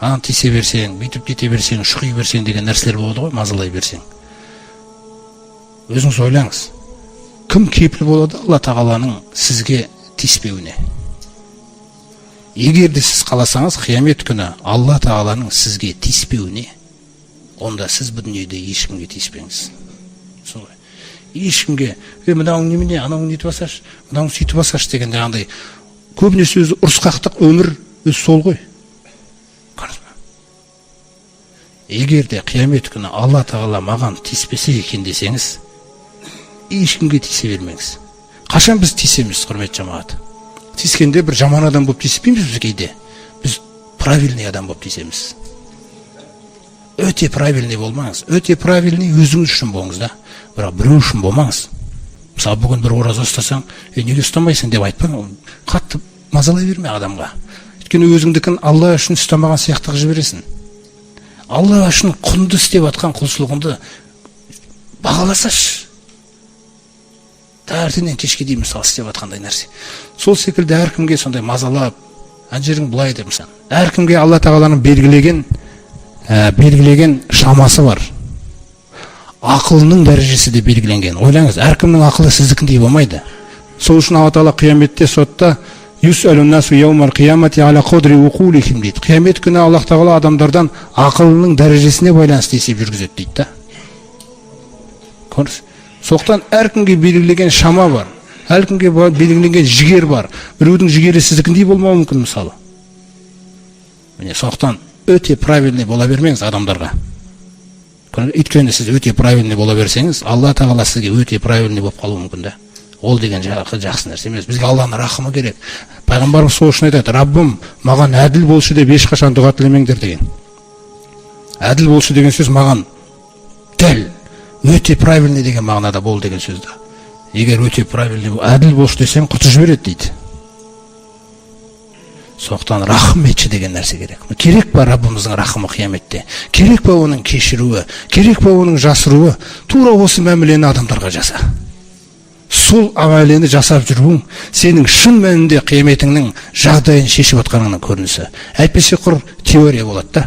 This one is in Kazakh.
анан тисе берсең, бүйтүп кете берсең, шуқи берсең деген нәрселер болады ғой, мазалай берсең. Өзіңіз ойлаңыз. Кім кепіл болады Алла Тағаланың сізге тиіспеуіне? Егер де сіз қаласаңыз, қиямет күні Алла Тағаланың сізге тиіспеуіне, онда сіз бұл дүниеде ешкімге тиіспеңіз. Солай. Ешкімге, мынауың немене, анауың нетіп басаш, мынауың сөйтіп басаш деген андай көбінесе өзі ұрысқақтық өмір өзі сол ғой. Егер де қиямет күні Алла Тағала маған тиіспесе екен десеңіз, ешкімге тиісе бермеңіз. Қашан біз тиісеміз, құрметті жамағат? Тиіскенде бір жаман адам болып тиіспейміз біз кейде. Біз правильный адам болып тиісеміз. Өте правильный болмаңыз. Өте правильный өзіңіз үшін болыңыз да. Бірақ біреу үшін болмаңыз. Мысалы, бүгін бір ораза ұстасаң, неге ұстамайсың деп айтпаң, қатты мазалай берме адамға. Өйткені өзіңдікін Алла үшін ұстамаған сияқты жібересің. Алла үшін құнды істеп атқан құлшылығыңды бағаласаш, таңертеңнен кешке дейін мысалы істеп атқандай нәрсе. Сол секілді әркімге сондай мазалап, ана жерің былай деп мысалы. Әркімге Алла Тағаланың белгілеген шамасы бар. Ақылының дәрежесі де белгіленген. Ойлаңыз, әркімнің ақылы сіздікіндей болмайды. Сол үшін Алла Тағала қияметте, сотта қиямет күні Аллах Тағала адамдардан ақылының дәрежесіне байланысты есеп жүргізеді дейді. Көріңіз. Соқтан әркімге белгіленген шама бар, әркімге белгіленген жігер бар. Біреудің жігері сіздікіндей болмауы мүмкін мысалы. Міне соқтан өте правильный бола бермеңіз адамдарға. Өйткені сіз өте правильный бола берсеңіз, Алла Тағала сізге өте правильный болып қалуы мүмкін да. Ол деген жақсы нәрсе емес. Бізге Алланың рахымы керек. Пайғамбарымыз сол үшін айтады: Раббым, маған әділ болшы деп ешқашан дұға тілемеңдер деген. Әділ болшы деген сөз маған дәл өте правильный деген мағынада бол деген сөз да. Егер өте правильный, әділ болшы десең, құтып жібереді дейді. Соқтан рахым етші деген нәрсе керек. Керек па Раббымыздың рахымы қияметте? Керек па оның кешіруі? Керек па оның жасыруы? Тура осы мәмілені адамдарға жаса. Сол амалені жасап жүруің сенің шын мәнінде қияметіңнің жағдайын шешіп атқаныңның көрінісі. Әйтпесе құр теория болады да.